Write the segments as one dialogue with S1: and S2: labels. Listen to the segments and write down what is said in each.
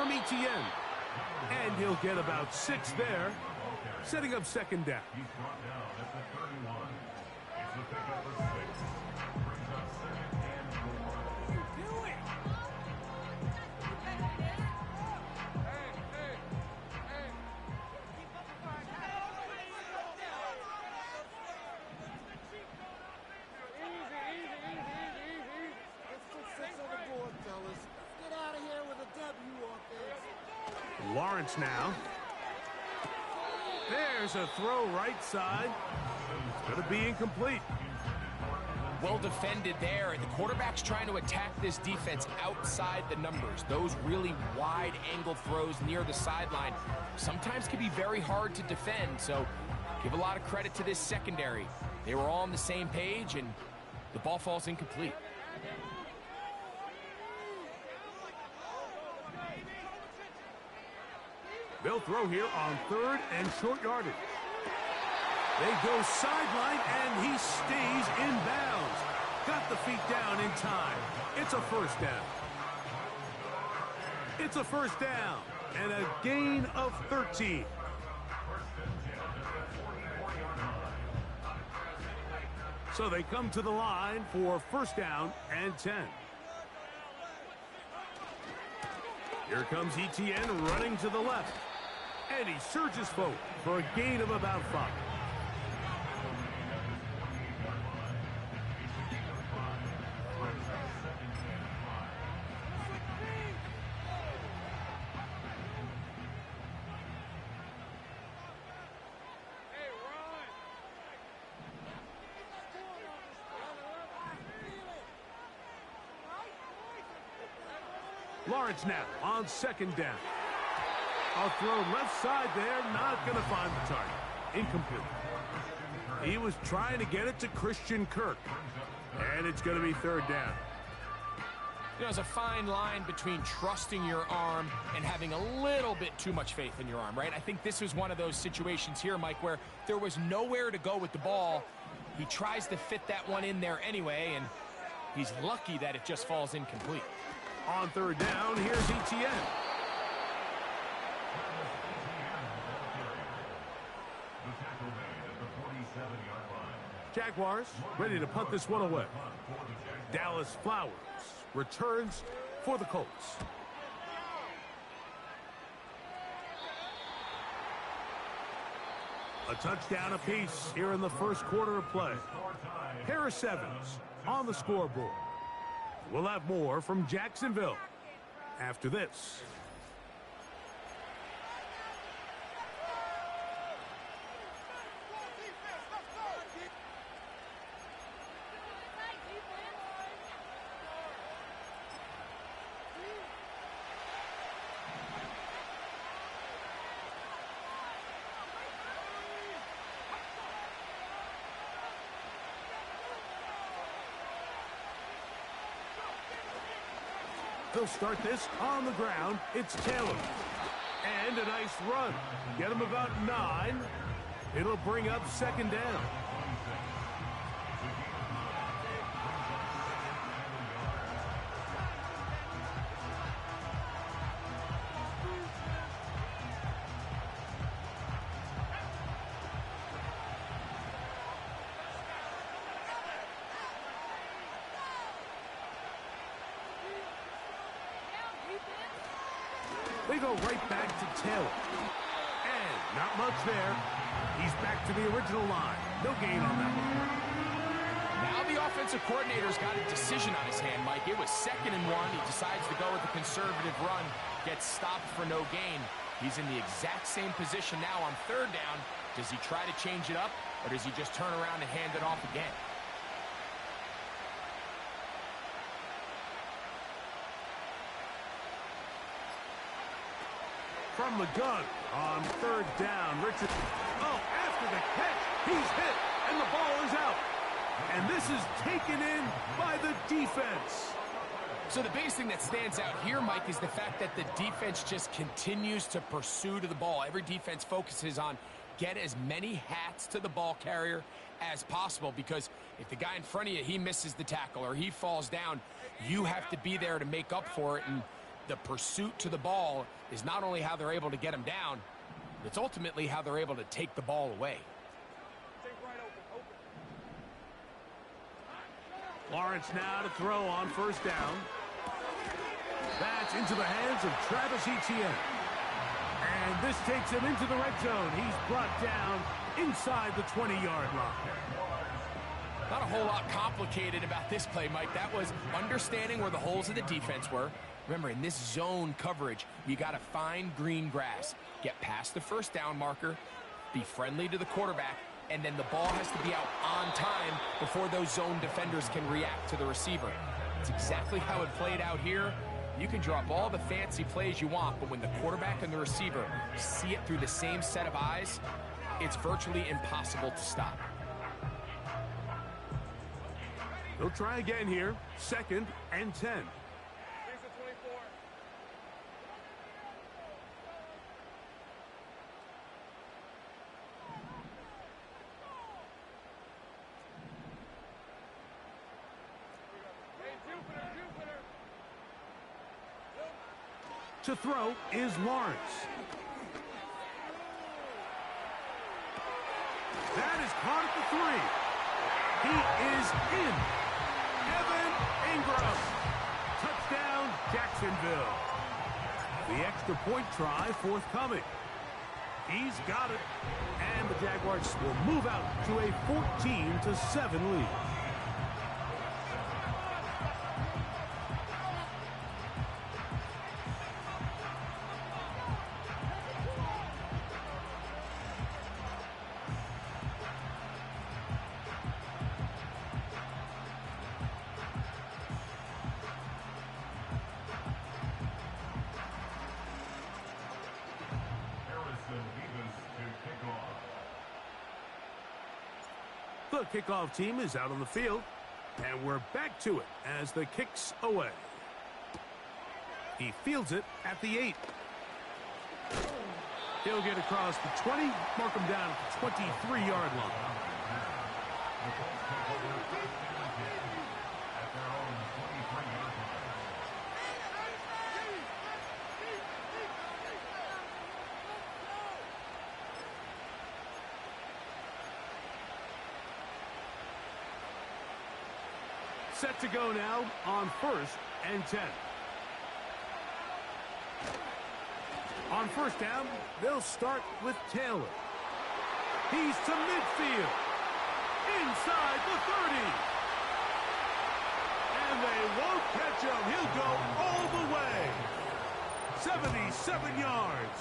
S1: from Etienne. And he'll get about 6 there, setting up second down.
S2: He's brought down at the 31. It's the pickup of 6. Brings up 2nd and 4.
S3: What are you doing?
S1: Lawrence now. There's a throw right side. It's going to be incomplete.
S4: Well defended there, and the quarterback's trying to attack this defense outside the numbers. Those really wide angle throws near the sideline sometimes can be very hard to defend, so give a lot of credit to this secondary. They were all on the same page, and the ball falls incomplete.
S1: They'll throw here on 3rd and short yardage. They go sideline, and he stays in bounds. Got the feet down in time. It's a first down. It's a first down, and a gain of 13. So they come to the line for first down and 10. Here comes Etienne running to the left. And he surges forward for a gain of about 5. Lawrence now on 2nd down. A throw left side there, not going to find the target. Incomplete. He was trying to get it to Christian Kirk. And it's going to be 3rd down.
S4: You know, there's a fine line between trusting your arm and having a little bit too much faith in your arm, right? I think this was one of those situations here, Mike, where there was nowhere to go with the ball. He tries to fit that one in there anyway, and he's lucky that it just falls incomplete.
S1: On 3rd down, here's Etienne. Jaguars ready to punt this one away. Dallas Flowers returns for the Colts. A touchdown apiece here in the first quarter of play. Harris Evans on the scoreboard. We'll have more from Jacksonville after this. They'll start this on the ground. It's Taylor. And a nice run. Get him about 9. It'll bring up 2nd down. They go right back to Taylor. And not much there. He's back to the original line. No gain on that one.
S4: Now the offensive coordinator's got a decision on his hand, Mike. It was 2nd and 1. He decides to go with a conservative run. Gets stopped for no gain. He's in the exact same position now on 3rd down. Does he try to change it up, or does he just turn around and hand it off again?
S1: From the gun on 3rd down, Richard. Oh, after the catch, he's hit, and the ball is out. And this is taken in by the defense.
S4: So the biggest thing that stands out here, Mike, is the fact that the defense just continues to pursue to the ball. Every defense focuses on get as many hats to the ball carrier as possible, because if the guy in front of you, he misses the tackle or he falls down, you have to be there to make up for it. And The pursuit to the ball is not only how they're able to get him down, it's ultimately how they're able to take the ball away.
S1: Lawrence now to throw on first down. That's into the hands of Travis Etienne. And this takes him into the red zone. He's brought down inside the 20-yard line.
S4: Not a whole lot complicated about this play, Mike. That was understanding where the holes of the defense were. Remember, in this zone coverage, you got to find green grass, get past the first down marker, be friendly to the quarterback, and then the ball has to be out on time before those zone defenders can react to the receiver. It's exactly how it played out here. You can drop all the fancy plays you want, but when the quarterback and the receiver see it through the same set of eyes, it's virtually impossible to stop.
S1: They'll try again here. 2nd and 10. To throw is Lawrence. That is caught at the 3. He is in. Evan Ingram. Touchdown, Jacksonville. The extra point try forthcoming. He's got it. And the Jaguars will move out to a 14-7 lead. The kickoff team is out on the field, and we're back to it as the kick's away. He fields it at the 8. He'll get across the 20, mark him down at the 23-yard line. Set to go now on 1st and 10. On first down, they'll start with Taylor. He's to midfield. Inside the 30. And they won't catch him. He'll go all the way. 77 yards.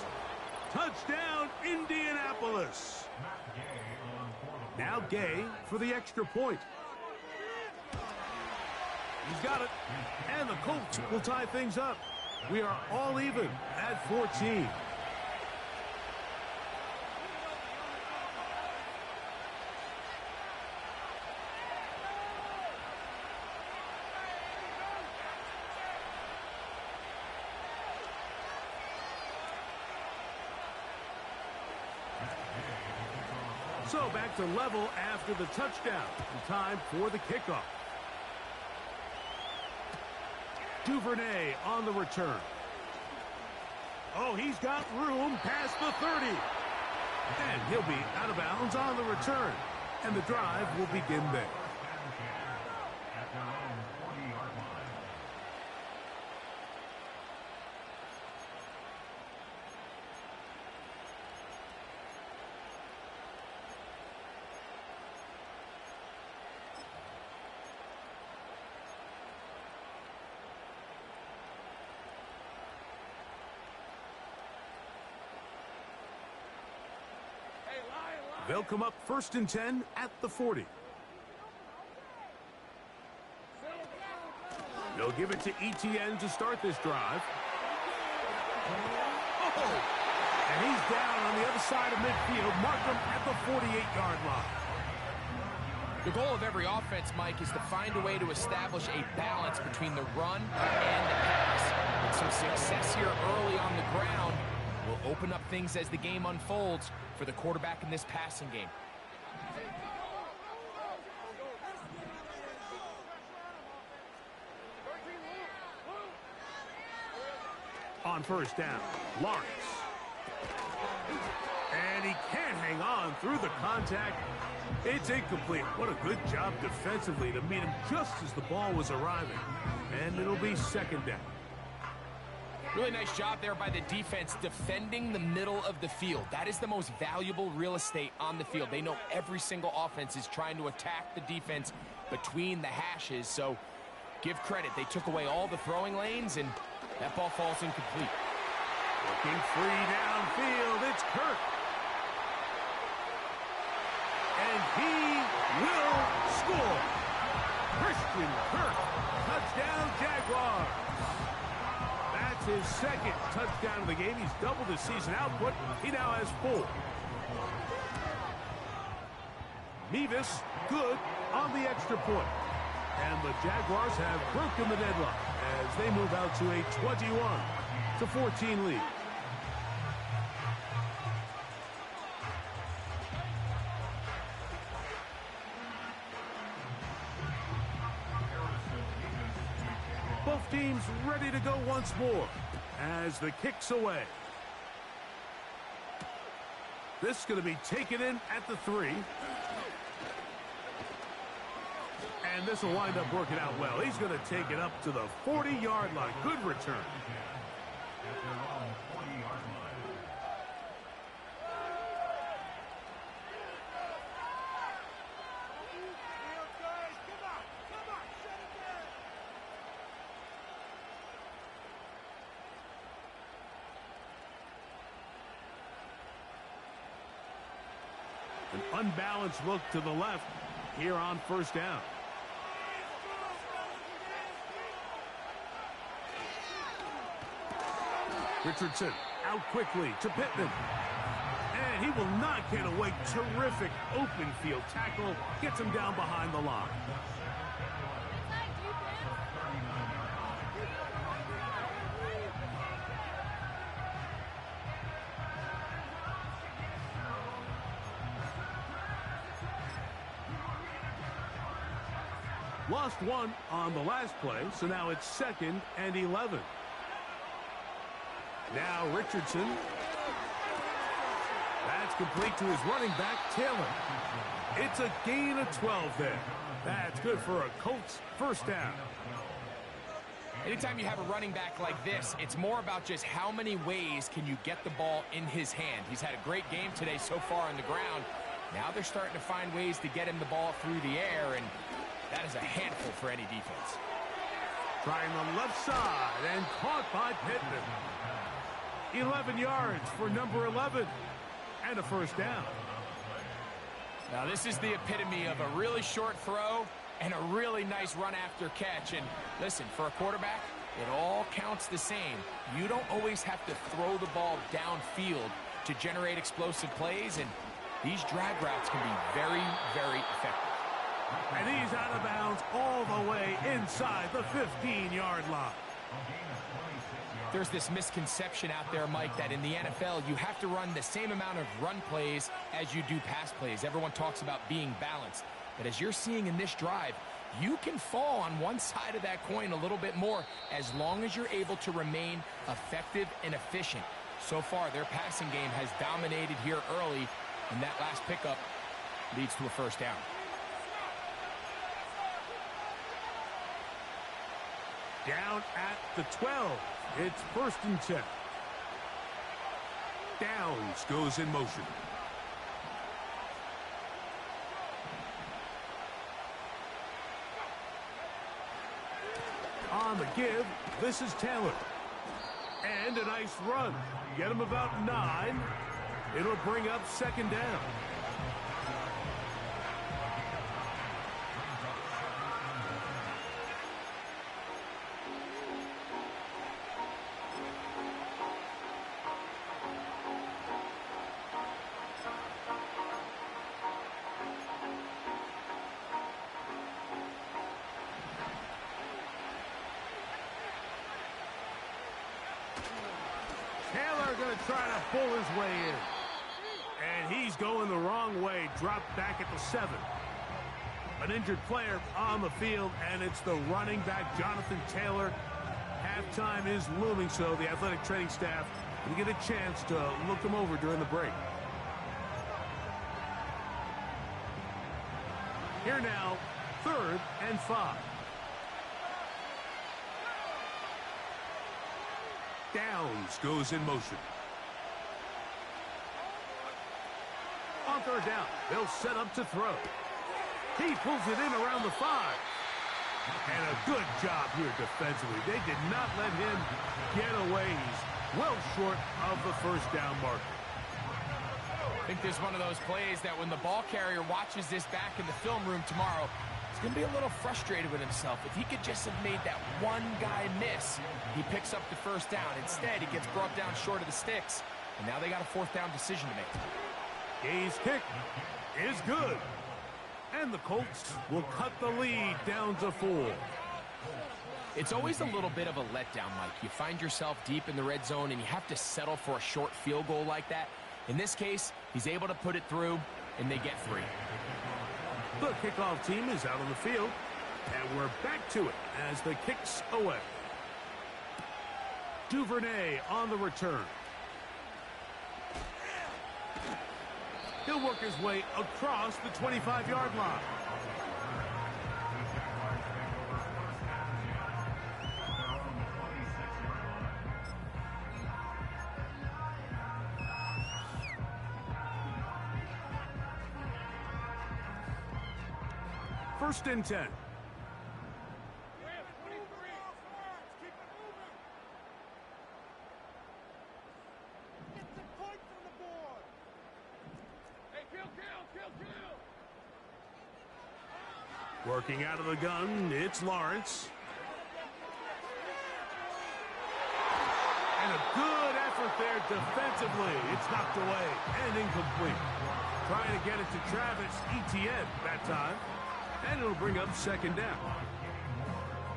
S1: Touchdown, Indianapolis. Now Gay for the extra point. He's got it, and the Colts will tie things up. We are all even at 14. So back to level after the touchdown. And time for the kickoff. Duvernay on the return. Oh, he's got room past the 30. And he'll be out of bounds on the return. And the drive will begin there. They'll come up 1st and 10 at the 40. They'll give it to Etienne to start this drive. Oh! And he's down on the other side of midfield. Mark him at the 48-yard line.
S4: The goal of every offense, Mike, is to find a way to establish a balance between the run and the pass. With some success here early on the ground will open up things as the game unfolds for the quarterback in this passing game.
S1: on first down. Lawrence. And he can't hang on through the contact. It's incomplete. What a good job defensively to meet him just as the ball was arriving. And it'll be second down.
S4: Really nice job there by the defense defending the middle of the field. That is the most valuable real estate on the field. They know every single offense is trying to attack the defense between the hashes. So give credit. They took away all the throwing lanes, and that ball falls incomplete.
S1: Looking free downfield. It's Kirk. And he will score. Christian Kirk. Touchdown, Jaguars. That's his second touchdown of the game. He's doubled his season output. He now has 4. Mevis good on the extra point. And the Jaguars have broken the deadlock as they move out to a 21-14 lead. Both teams ready to go once more as the kick's away. This is going to be taken in at the 3. And this will wind up working out well. He's going to take it up to the 40-yard line. Good return. An unbalanced look to the left here on first down. Richardson out quickly to Pittman. And he will not get away. Terrific open field tackle. Gets him down behind the line. Lost 1 on the last play, so now it's 2nd and 11. Now Richardson. That's complete to his running back, Taylor. It's a gain of 12 there. That's good for a Colts first down.
S4: Anytime you have a running back like this, it's more about just how many ways can you get the ball in his hand. He's had a great game today so far on the ground. Now they're starting to find ways to get him the ball through the air, and that is a handful for any defense.
S1: Trying the left side and caught by Pittman. 11 yards for number 11 and a first down.
S4: Now this is the epitome of a really short throw and a really nice run after catch. And listen, for a quarterback, it all counts the same. You don't always have to throw the ball downfield to generate explosive plays, and these drag routes can be very, very effective.
S1: And he's out of bounds all the way inside the 15-yard line.
S4: There's this misconception out there, Mike, that in the NFL you have to run the same amount of run plays as you do pass plays. Everyone talks about being balanced. But as you're seeing in this drive, you can fall on one side of that coin a little bit more as long as you're able to remain effective and efficient. So far, their passing game has dominated here early, and that last pickup leads to a first down.
S1: Down at the 12. It's 1st and 10. Downs goes in motion. On the give, this is Taylor. And a nice run. Get him about 9. It'll bring up 2nd down. Going to try to pull his way in. And he's going the wrong way. Dropped back at the 7. An injured player on the field, and it's the running back, Jonathan Taylor, Halftime is looming, so the athletic training staff will get a chance to look them over during the break. Here now, 3rd and 5. Downs goes in motion. On 3rd down, they'll set up to throw. He pulls it in around the 5. And a good job here defensively. They did not let him get away. He's well short of the 1st down marker.
S4: I think there's one of those plays that when the ball carrier watches this back in the film room tomorrow, he's going to be a little frustrated with himself. If he could just have made that one guy miss, he picks up the 1st down. Instead, he gets brought down short of the sticks, and now they got a 4th down decision to make.
S1: Gay's kick is good. And the Colts will cut the lead down to 4.
S4: It's always a little bit of a letdown, Mike. You find yourself deep in the red zone, and you have to settle for a short field goal like that. In this case, he's able to put it through, and they get 3.
S1: The kickoff team is out on the field, and we're back to it as the kick's away. Duvernay on the return. He'll work his way across the 25-yard line. First and 10. Working out of the gun, it's Lawrence. And a good effort there defensively. It's knocked away and incomplete. Trying to get it to Travis Etienne that time. And it'll bring up 2nd down.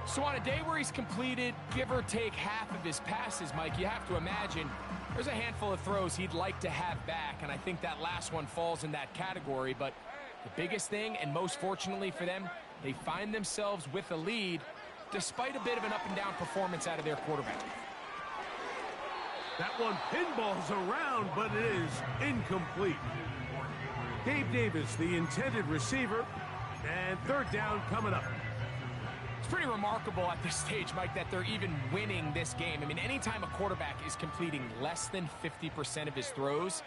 S4: So on a day where he's completed, give or take half of his passes, Mike, you have to imagine there's a handful of throws he'd like to have back, and I think that last one falls in that category. But the biggest thing, and most fortunately for them, they find themselves with a lead despite a bit of an up-and-down performance out of their quarterback.
S1: That one pinballs around, but it is incomplete. Gabe Davis, the intended receiver, and 3rd down coming up.
S4: It's pretty remarkable at this stage, Mike, that they're even winning this game. I mean, anytime a quarterback is completing less than 50% of his throws,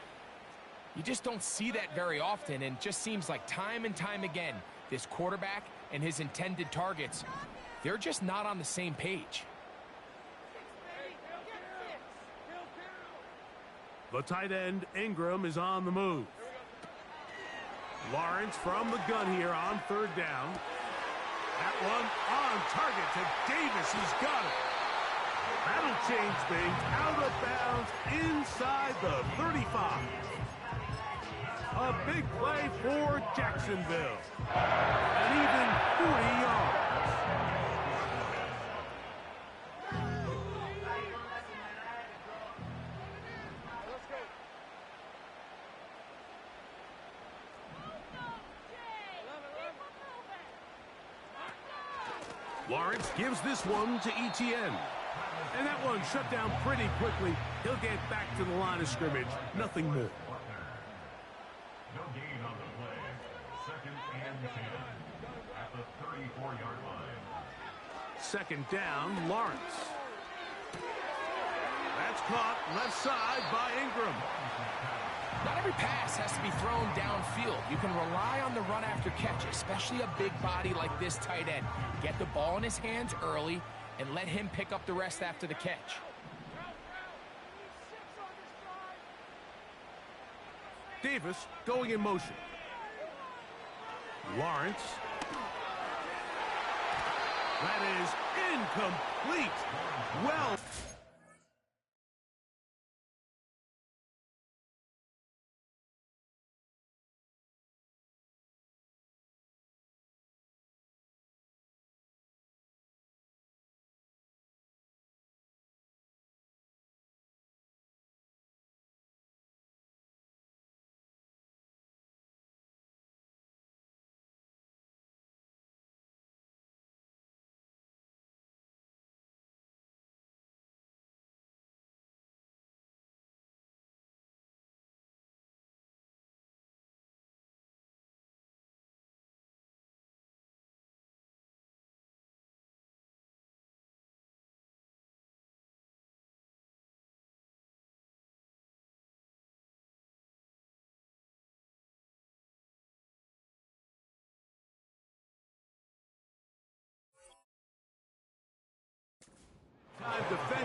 S4: you just don't see that very often, and just seems like time and time again, this quarterback and his intended targets, they're just not on the same page.
S1: The tight end, Ingram, is on the move. Lawrence from the gun here on 3rd down. That one on target to Davis. He's got it. That'll change things. Out of bounds inside the 35. A big play for Jacksonville. And even 40 yards. Lawrence gives this one to Etienne. And that one shut down pretty quickly. He'll get back to the line of scrimmage. Nothing more.
S2: No gain on the play. 2nd and 10 at the 34-yard line.
S1: 2nd down, Lawrence. That's caught left side by Ingram.
S4: Not every pass has to be thrown downfield. You can rely on the run after catch, especially a big body like this tight end. Get the ball in his hands early and let him pick up the rest after the catch.
S1: Davis going in motion. Lawrence. That is incomplete. Well.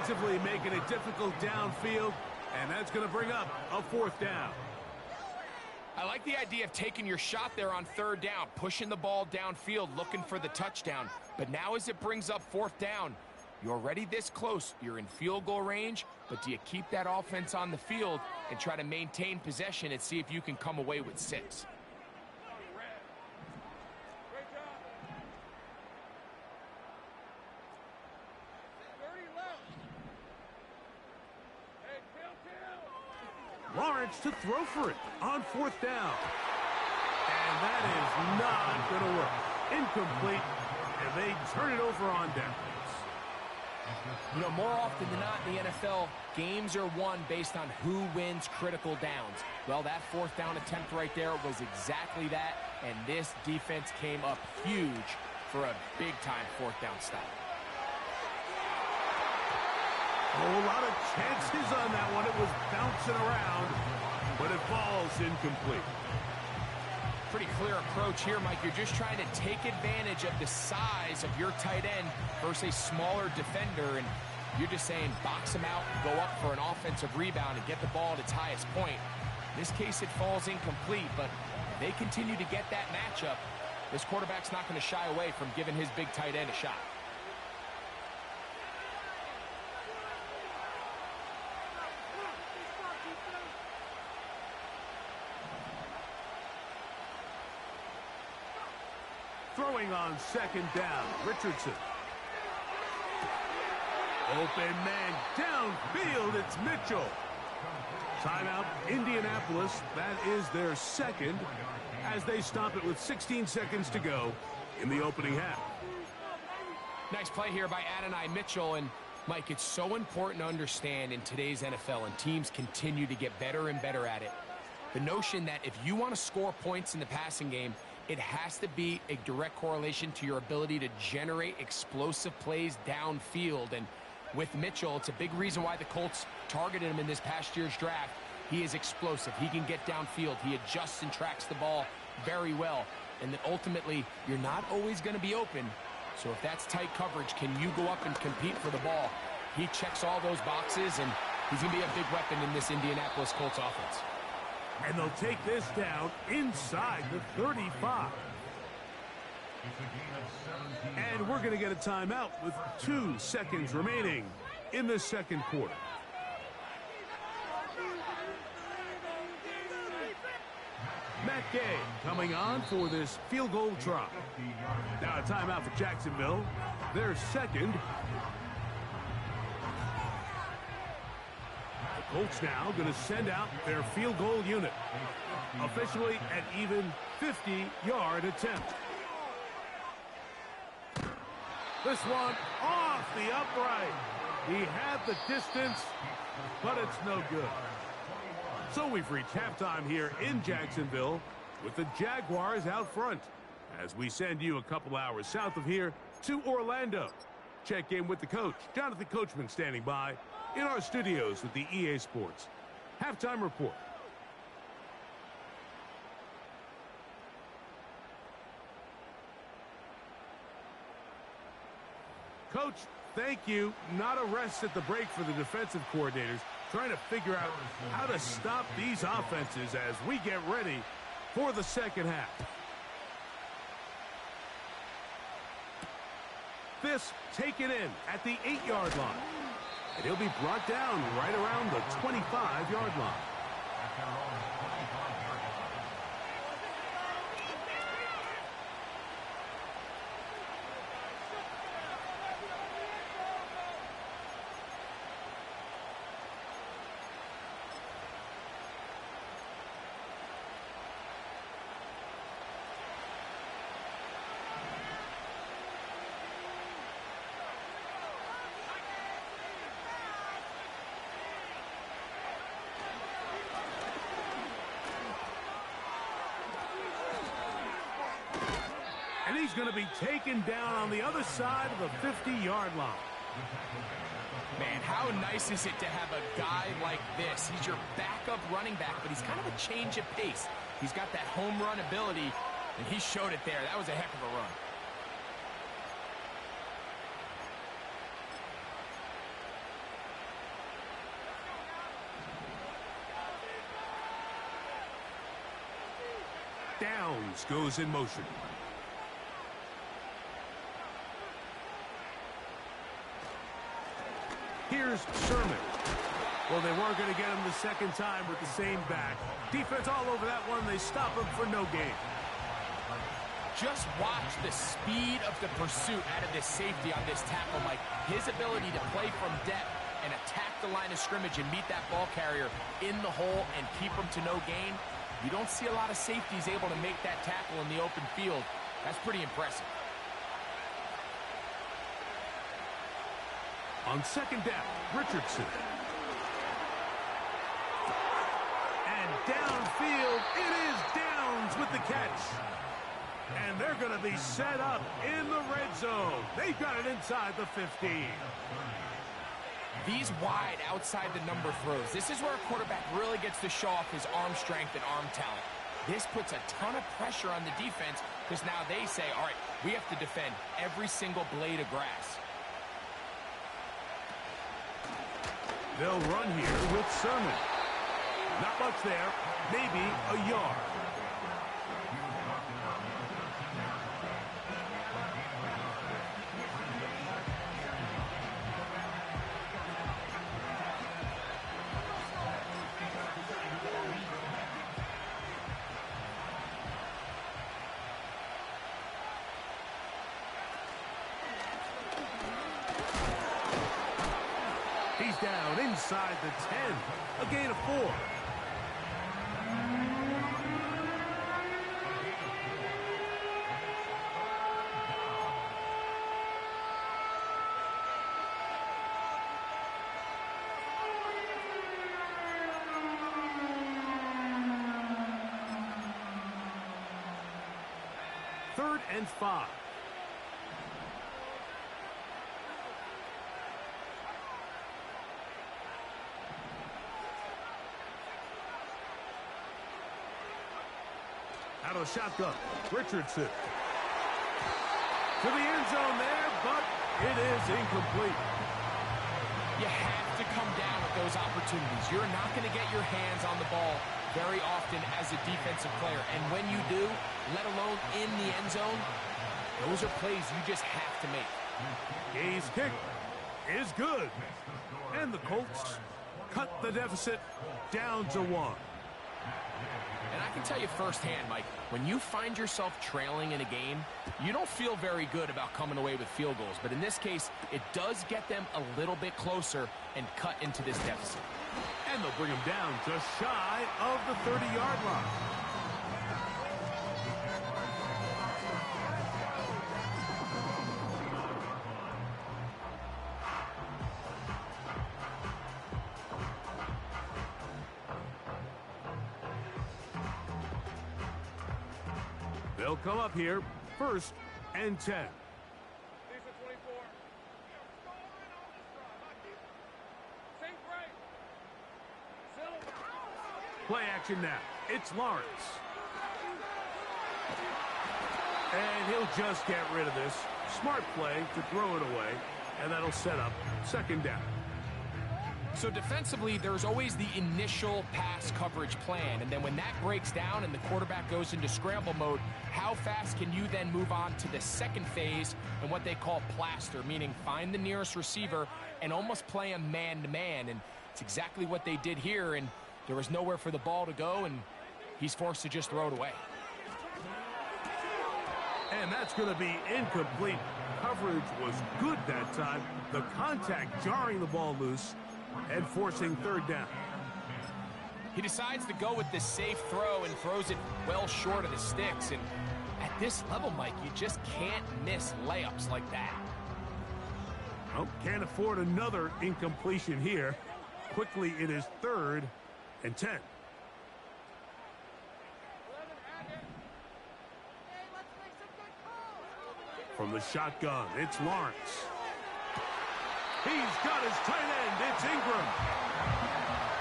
S1: defensively making it difficult downfield, and that's going to bring up a 4th down.
S4: I like the idea of taking your shot there on 3rd down, pushing the ball downfield, looking for the touchdown. But now as it brings up 4th down, you're already this close. You're in field goal range, but do you keep that offense on the field and try to maintain possession and see if you can come away with 6?
S1: Lawrence to throw for it on 4th down. And that is not going to work. Incomplete, and they turn it over on downs.
S4: You know, more often than not in the NFL, games are won based on who wins critical downs. Well, that 4th down attempt right there was exactly that, and this defense came up huge for a big-time 4th down stop.
S1: A whole lot of chances on that one. It was bouncing around, but it falls incomplete.
S4: Pretty clear approach here, Mike. You're just trying to take advantage of the size of your tight end versus a smaller defender, and you're just saying box him out, go up for an offensive rebound, and get the ball at its highest point. In this case, it falls incomplete, but if they continue to get that matchup, this quarterback's not going to shy away from giving his big tight end a shot.
S1: Throwing on 2nd down, Richardson. Open man downfield, it's Mitchell. Timeout, Indianapolis. That is their 2nd as they stop it with 16 seconds to go in the opening half.
S4: Nice play here by Adonai Mitchell. And Mike, it's so important to understand in today's NFL, and teams continue to get better and better at it, the notion that if you want to score points in the passing game, it has to be a direct correlation to your ability to generate explosive plays downfield. And with Mitchell, it's a big reason why the Colts targeted him in this past year's draft. He is explosive. He can get downfield. He adjusts and tracks the ball very well. And then ultimately, you're not always going to be open. So if that's tight coverage, can you go up and compete for the ball? He checks all those boxes, and he's going to be a big weapon in this Indianapolis Colts offense.
S1: And they'll take this down inside the 35. And we're going to get a timeout with 2 seconds remaining in the 2nd quarter. Matt Gay coming on for this field goal try. Now a timeout for Jacksonville. Their 2nd. Colts now going to send out their field goal unit. Officially an even 50-yard attempt. This one off the upright. He had the distance, but it's no good. So we've reached halftime here in Jacksonville with the Jaguars out front as we send you a couple hours south of here to Orlando. Check in with the coach, Jonathan Coachman, standing by in our studios with the EA Sports Halftime Report. Coach, thank you. Not a rest at the break for the defensive coordinators, trying to figure out how to stop these offenses as we get ready for the 2nd half. This taken in at the 8-yard line. And he'll be brought down right around the 25-yard line. And he's going to be taken down on the other side of the 50-yard line.
S4: Man, how nice is it to have a guy like this? He's your backup running back, but he's kind of a change of pace. He's got that home run ability, and he showed it there. That was a heck of a run.
S1: Downs goes in motion. Here's Sermon. Well, they weren't going to get him the second time with the same back. Defense all over that one. They stop him for no gain.
S4: Just watch the speed of the pursuit out of this safety on this tackle, Mike. His ability to play from depth and attack the line of scrimmage and meet that ball carrier in the hole and keep him to no gain. You don't see a lot of safeties able to make that tackle in the open field. That's pretty impressive.
S1: On second down, Richardson. And downfield, it is Downs with the catch. And they're going to be set up in the red zone. They've got it inside the 15.
S4: These wide outside the number throws, this is where a quarterback really gets to show off his arm strength and arm talent. This puts a ton of pressure on the defense because now they say, all right, we have to defend every single blade of grass.
S1: They'll run here with Sermon. Not much there, maybe a yard. He's down inside the 10, a gain of 4. Third and 5. Out of the shotgun, Richardson. To the end zone there, but it is incomplete.
S4: You have to come down with those opportunities. You're not going to get your hands on the ball very often as a defensive player. And when you do, let alone in the end zone, those are plays you just have to make.
S1: His kick is good. And the Colts cut the deficit down to 1.
S4: And I can tell you firsthand, Mike, when you find yourself trailing in a game, you don't feel very good about coming away with field goals. But in this case, it does get them a little bit closer and cut into this deficit.
S1: And they'll bring him down just shy of the 30-yard line. They'll come up here, 1st and 10. Play action now. It's Lawrence. And he'll just get rid of this. Smart play to throw it away, and that'll set up 2nd down.
S4: So defensively, there's always the initial pass coverage plan, and then when that breaks down and the quarterback goes into scramble mode, how fast can you then move on to the second phase and what they call plaster, meaning find the nearest receiver and almost play a man-to-man, and it's exactly what they did here, and there was nowhere for the ball to go, and he's forced to just throw it away.
S1: And that's going to be incomplete. Coverage was good that time. The contact jarring the ball loose and forcing 3rd down.
S4: He decides to go with the safe throw and throws it well short of the sticks. And at this level, Mike, you just can't miss layups like that.
S1: Well, can't afford another incompletion here. Quickly, it is 3rd and 10. From the shotgun, it's Lawrence. He's got his tight end. It's Ingram.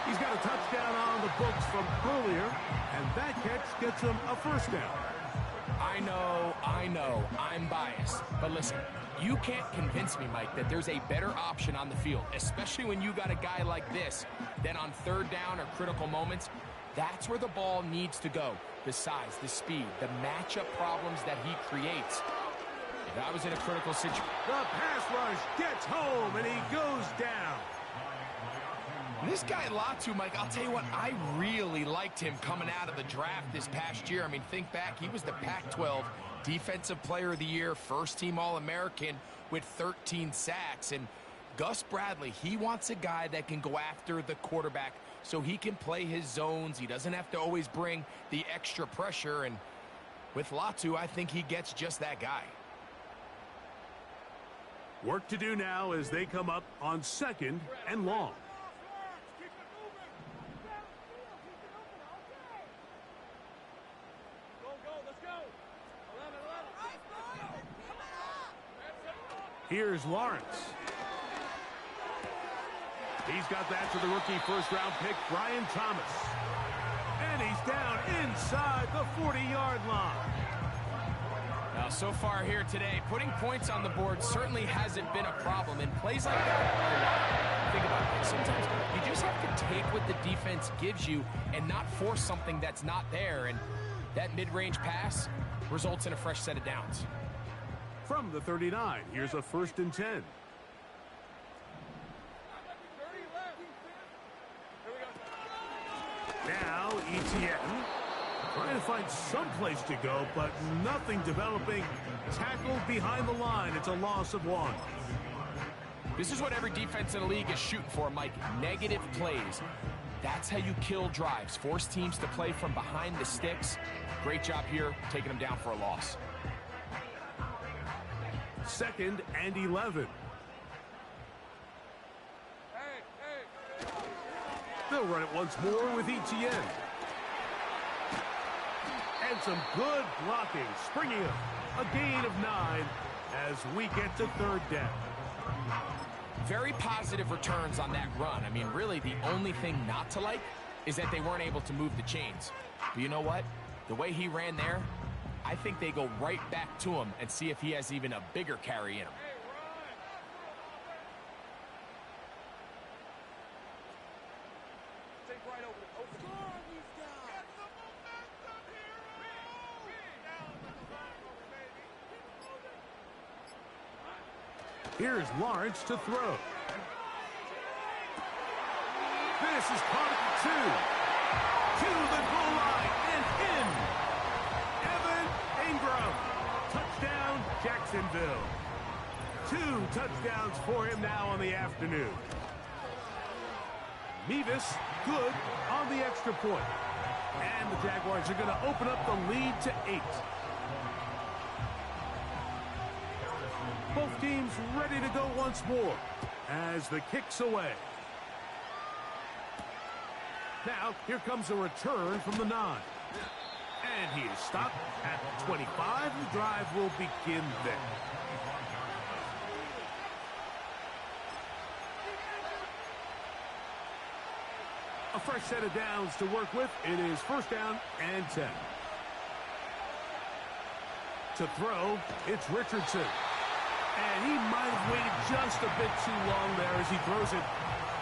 S1: He's got a touchdown on the books from earlier, and that catch gets him a 1st down.
S4: I know, I'm biased. But listen, You can't convince me, Mike, that there's a better option on the field, especially when you got a guy like this, than on third down or critical moments. That's where the ball needs to go. The size, the speed, the matchup problems that he creates. If I was in a critical situation...
S1: The pass rush gets home, and he goes down.
S4: This guy Latu, Mike, I'll tell you what, I really liked him coming out of the draft this past year. I mean, think back, he was the Pac-12 Defensive Player of the Year, first-team All-American with 13 sacks. And Gus Bradley, he wants a guy that can go after the quarterback so he can play his zones. He doesn't have to always bring the extra pressure. And with Latu, I think he gets just that guy.
S1: Work to do now as they come up on 2nd and long. Here's Lawrence. He's got that to the rookie first-round pick, Brian Thomas. And he's down inside the 40-yard line.
S4: Now, so far here today, putting points on the board certainly hasn't been a problem. And plays like that, think about it. Sometimes you just have to take what the defense gives you and not force something that's not there. And that mid-range pass results in a fresh set of downs.
S1: From the 39, here's a 1st and 10. Now, Etienne trying to find some place to go, but nothing developing. Tackled behind the line. It's a loss of 1.
S4: This is what every defense in the league is shooting for, Mike. Negative plays. That's how you kill drives. Force teams to play from behind the sticks. Great job here, taking them down for a loss.
S1: 2nd and 11. They'll run it once more with Etienne. And some good blocking. Springing up a gain of 9 as we get to 3rd down.
S4: Very positive returns on that run. I mean, really, the only thing not to like is that they weren't able to move the chains. But you know what? The way he ran there, I think they go right back to him and see if he has even a bigger carry in him.
S1: Here's Lawrence to throw. This is caught at the 2. To the goal line and in. Evan Ingram. Touchdown, Jacksonville. 2 touchdowns for him now on the afternoon. Mevis good on the extra point. And the Jaguars are going to open up the lead to 8. Both teams ready to go once more as the kick's away. Now, here comes a return from the 9. And he is stopped at the 25. The drive will begin there. A fresh set of downs to work with. It is 1st down and 10. To throw, it's Richardson. And he might have waited just a bit too long there as he throws it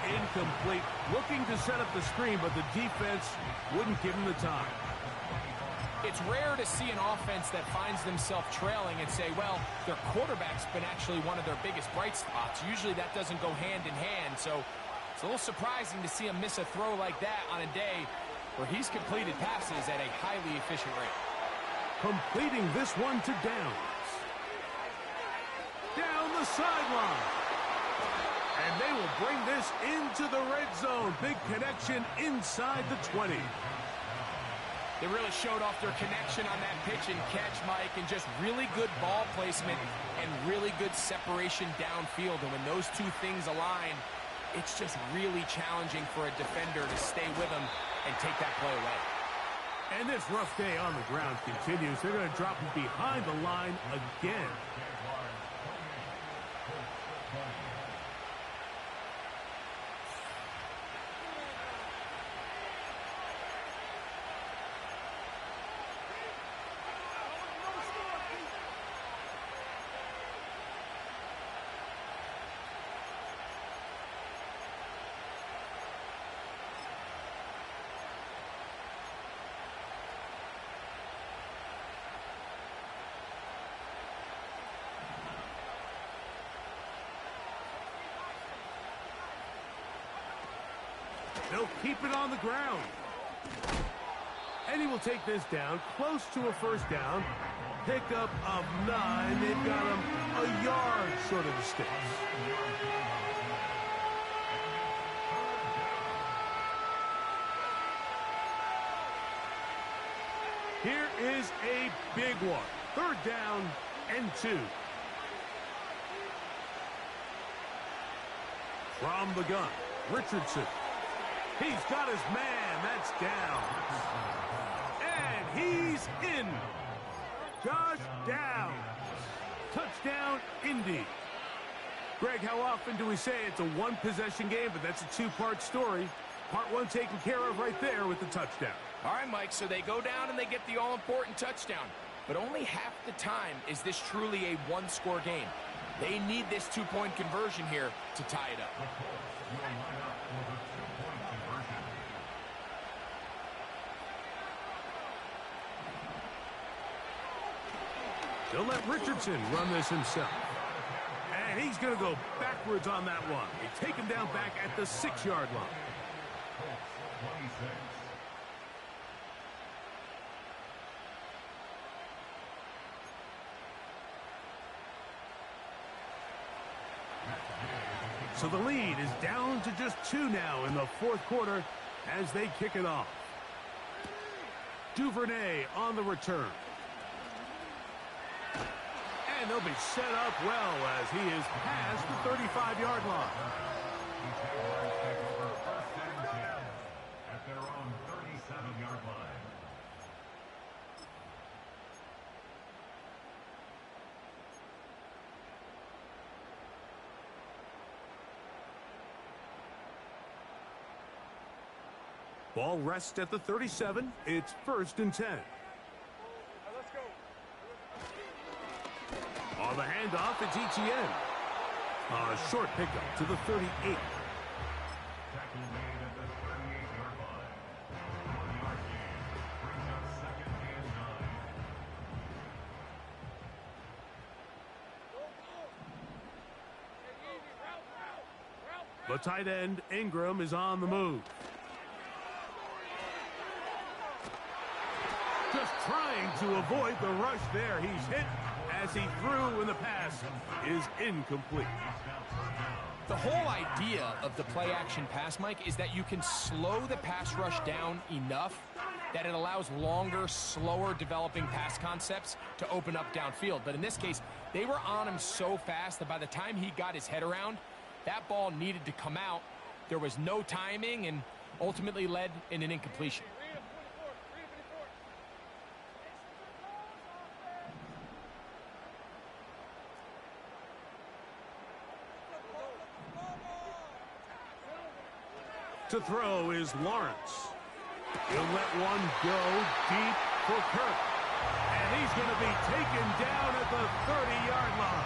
S1: incomplete. Looking to set up the screen, but the defense wouldn't give him the time.
S4: It's rare to see an offense that finds themselves trailing and say, well, their quarterback's been actually one of their biggest bright spots. Usually that doesn't go hand in hand, so it's a little surprising to see him miss a throw like that on a day where he's completed passes at a highly efficient rate.
S1: Completing this one to Downs. Down the sideline. And they will bring this into the red zone. Big connection inside the 20.
S4: They really showed off their connection on that pitch and catch, Mike, and just really good ball placement and really good separation downfield. And when those two things align, it's just really challenging for a defender to stay with them and take that play away.
S1: And this rough day on the ground continues. They're going to drop him behind the line again. They'll keep it on the ground. And he will take this down close to a first down. Pickup of 9. They've got him a yard short of the sticks. Here is a big one. 3rd down and 2. From the gun, Richardson. He's got his man. That's down. And he's in. Josh Downs. Touchdown, Indy. Greg, how often do we say it's a one-possession game, but that's a two-part story? Part 1 taken care of right there with the touchdown.
S4: All right, Mike, so they go down and they get the all-important touchdown. But only half the time is this truly a one-score game. They need this two-point conversion here to tie it up.
S1: They'll let Richardson run this himself. And he's going to go backwards on that one. They take him down back at the 6-yard line.
S2: 26.
S1: So the lead is down to just 2 now in the 4th quarter as they kick it off. Duvernay on the return. And they'll be set up well as he is past the 35-yard line.
S2: At their own 37-yard line.
S1: Ball rests at the 37. It's 1st and 10. On the handoff, it's Etienne. A short pickup to the 38.
S2: Tackle made at the 38-yard line. 1-yard gain. Brings up 2nd and 9.
S1: The tight end, Ingram, is on the move. Just trying to avoid the rush there. He's hit as he threw, and the pass is incomplete.
S4: The whole idea of the play-action pass, Mike, is that you can slow the pass rush down enough that it allows longer, slower developing pass concepts to open up downfield. But in this case, they were on him so fast that by the time he got his head around, that ball needed to come out. There was no timing and ultimately led in an incompletion.
S1: To throw is Lawrence. He'll let one go deep for Kirk. And he's going to be taken down at the 30-yard line.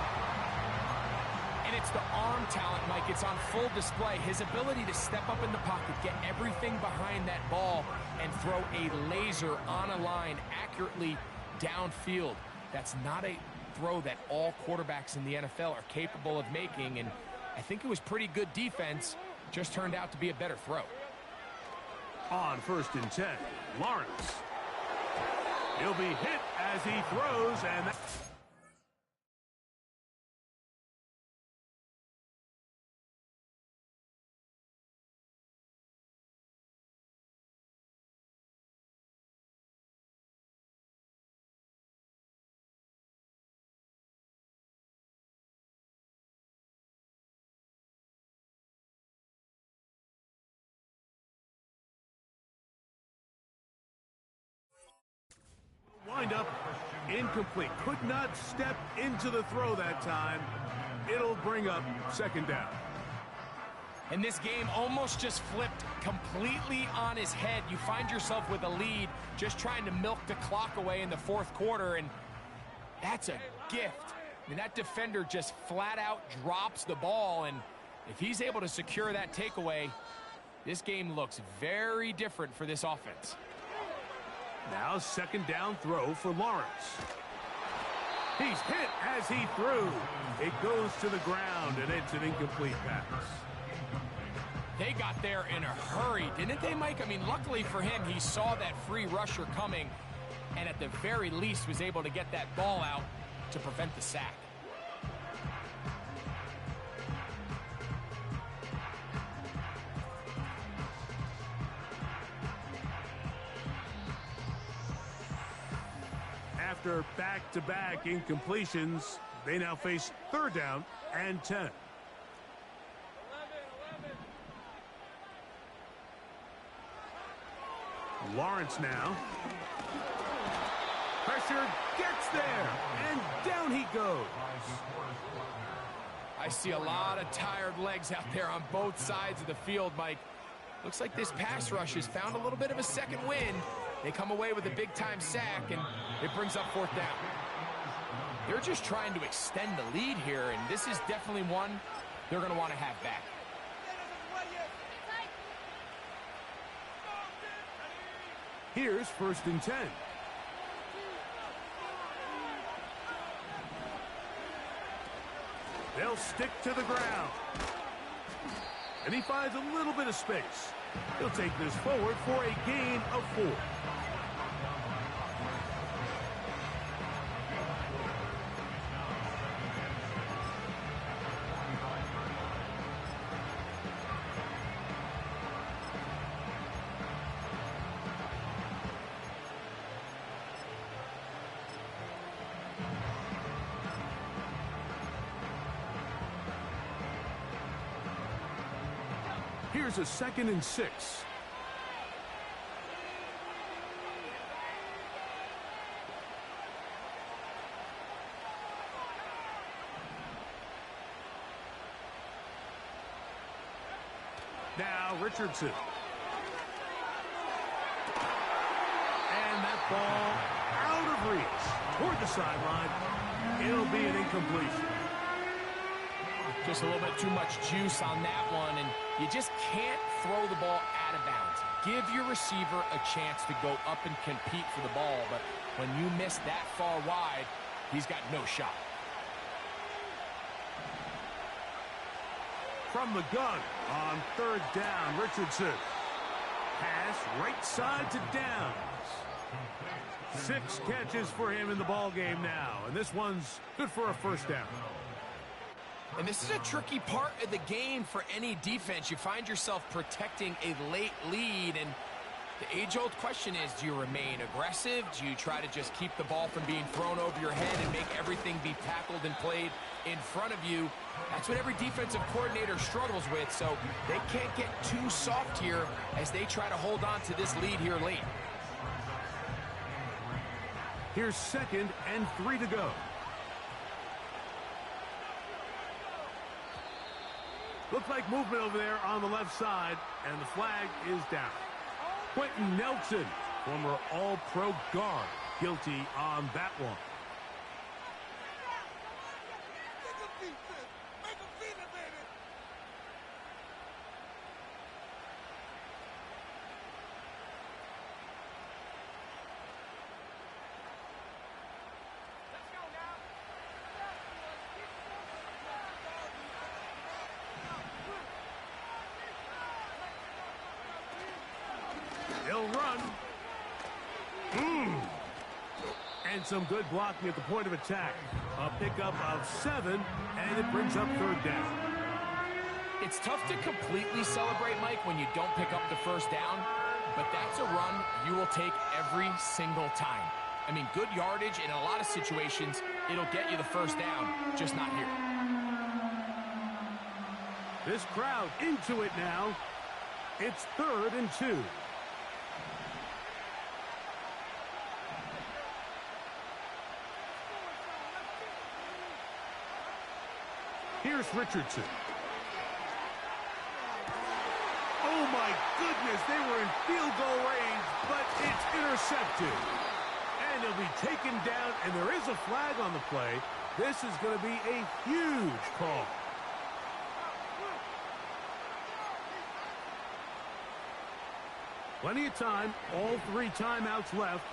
S4: And it's the arm talent, Mike. It's on full display. His ability to step up in the pocket, get everything behind that ball, and throw a laser on a line accurately downfield. That's not a throw that all quarterbacks in the NFL are capable of making, and I think it was pretty good defense. Just turned out to be a better throw.
S1: On 1st and 10, Lawrence. He'll be hit as he throws, and wind up incomplete. Could not step into the throw that time. It'll bring up 2nd down.
S4: And this game almost just flipped completely on his head. You find yourself with a lead, just trying to milk the clock away in the 4th quarter, and that's a gift. I mean, that defender just flat out drops the ball, and if he's able to secure that takeaway, this game looks very different for this offense.
S1: Now 2nd down throw for Lawrence. He's hit as he threw. It goes to the ground, and it's an incomplete pass.
S4: They got there in a hurry, didn't they, Mike? I mean, luckily for him, he saw that free rusher coming and at the very least was able to get that ball out to prevent the sack.
S1: After back-to-back incompletions, they now face 3rd down and 10. Lawrence now. Pressure gets there, and down he goes.
S4: I see a lot of tired legs out there on both sides of the field, Mike. Looks like this pass rush has found a little bit of a second wind. They come away with a big-time sack, and it brings up 4th down. They're just trying to extend the lead here, and this is definitely one they're going to want to have back.
S1: Here's 1st and 10. They'll stick to the ground. And he finds a little bit of space. He'll take this forward for a gain of 4. Here's a 2nd and 6. Now Richardson. And that ball out of reach toward the sideline. It'll be an incompletion.
S4: Just a little bit too much juice on that one, and you just can't throw the ball out of bounds. Give your receiver a chance to go up and compete for the ball, but when you miss that far wide, he's got no shot.
S1: From the gun on 3rd down, Richardson. Pass right side to Downs. 6 catches for him in the ball game now, and this one's good for a 1st down.
S4: And this is a tricky part of the game for any defense. You find yourself protecting a late lead, and the age-old question is, do you remain aggressive? Do you try to just keep the ball from being thrown over your head and make everything be tackled and played in front of you? That's what every defensive coordinator struggles with, so they can't get too soft here as they try to hold on to this lead here late.
S1: Here's 2nd and 3 to go. Looks like movement over there on the left side, and the flag is down. Quentin Nelson, former All-Pro guard, guilty on that one. They'll run. And some good blocking at the point of attack. A pickup of 7, and it brings up 3rd down.
S4: It's tough to completely celebrate, Mike, when you don't pick up the 1st down, but that's a run you will take every single time. I mean, good yardage in a lot of situations, it'll get you the 1st down, just not here.
S1: This crowd into it now. It's 3rd and 2. Here's Richardson. Oh, my goodness. They were in field goal range, but it's intercepted. And he'll be taken down, and there is a flag on the play. This is going to be a huge call. Plenty of time. All 3 timeouts left.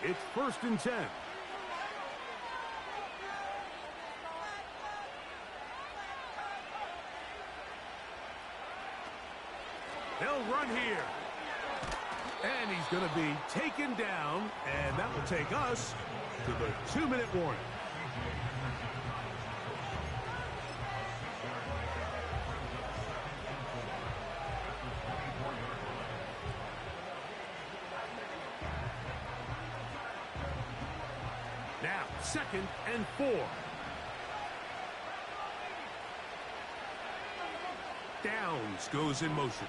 S1: It's 1st and 10. And he's going to be taken down, and that will take us to the 2-minute warning. Now, 2nd and 4. Downs goes in motion.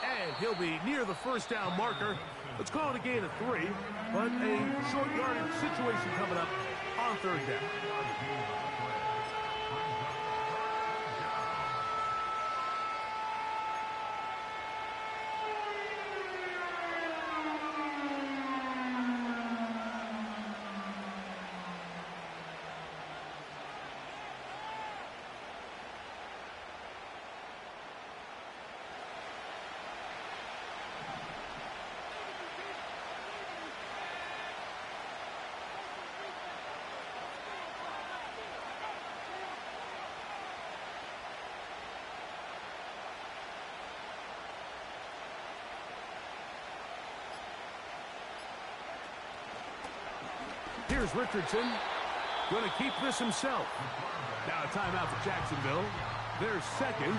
S1: And he'll be near the first down marker. Let's call it a gain of 3, but a short yardage situation coming up on 3rd down. Here's Richardson. Going to keep this himself. Now a timeout for Jacksonville. Their 2nd,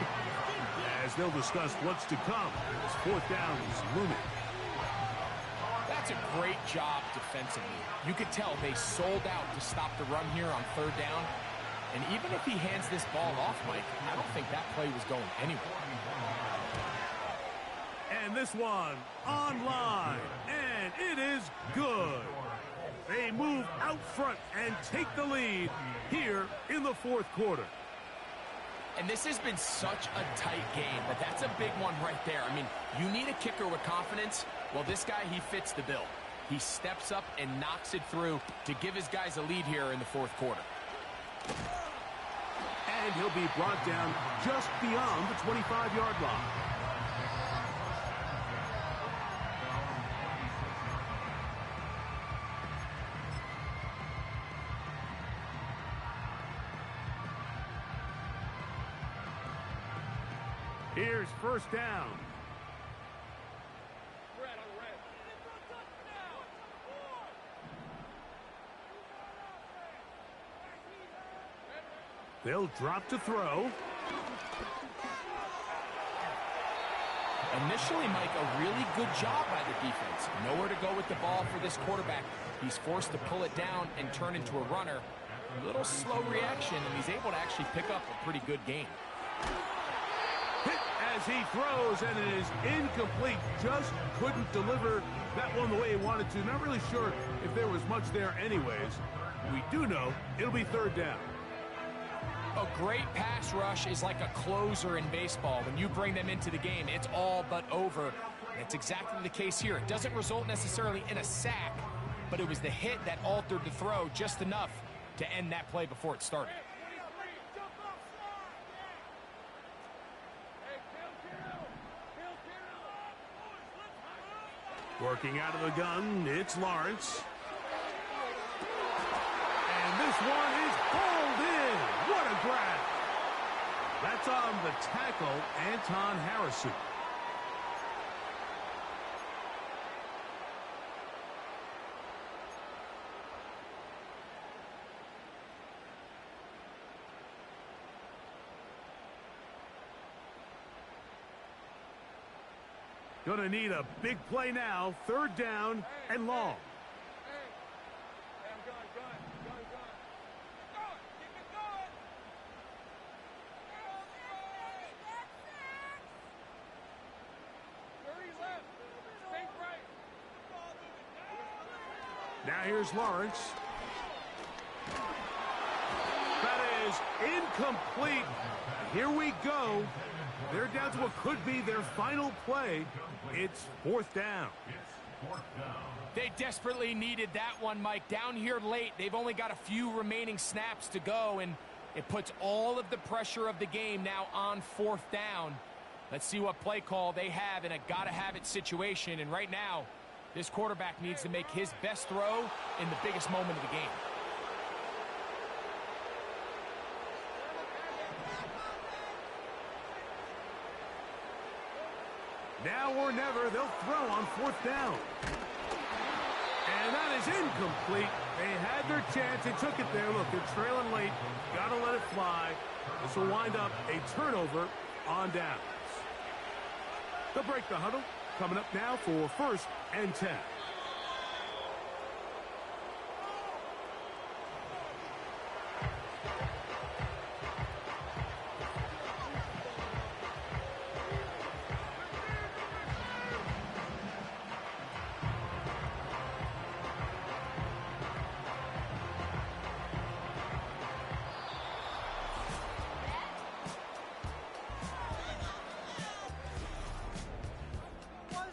S1: as they'll discuss what's to come. As 4th down is looming.
S4: That's a great job defensively. You could tell they sold out to stop the run here on 3rd down. And even if he hands this ball off, Mike, I don't think that play was going anywhere.
S1: And this one online. And it is good. They move out front and take the lead here in the 4th quarter.
S4: And this has been such a tight game, but that's a big one right there. I mean, you need a kicker with confidence. Well, this guy, he fits the bill. He steps up and knocks it through to give his guys a lead here in the 4th quarter.
S1: And he'll be brought down just beyond the 25-yard line. Here's 1st down. They'll drop to throw.
S4: Initially, Mike, a really good job by the defense. Nowhere to go with the ball for this quarterback. He's forced to pull it down and turn into a runner. A little slow reaction, and he's able to actually pick up a pretty good gain.
S1: Hit as he throws, and it is incomplete. Just couldn't deliver that one the way he wanted to. Not really sure if there was much there anyways. We do know it'll be 3rd down.
S4: A great pass rush is like a closer in baseball. When you bring them into the game, it's all but over. And it's exactly the case here. It doesn't result necessarily in a sack, but it was the hit that altered the throw just enough to end that play before it started.
S1: Working out of the gun, it's Lawrence. And this one is pulled in. What a grab. That's on the tackle, Anton Harrison. Gonna need a big play now. 3rd down and long. Now here's Lawrence. That is incomplete. Here we go. They're down to what could be their final play. It's 4th down.
S4: They desperately needed that one, Mike. Down here late, they've only got a few remaining snaps to go, and it puts all of the pressure of the game now on 4th down. Let's see what play call they have in a gotta-have-it situation, and right now, This quarterback needs to make his best throw in the biggest moment of the game.
S1: Now or never, they'll throw on 4th down. And that is incomplete. They had their chance. They took it there. Look, they're trailing late. Got to let it fly. This will wind up a turnover on downs. They'll break the huddle. Coming up now for 1st and 10.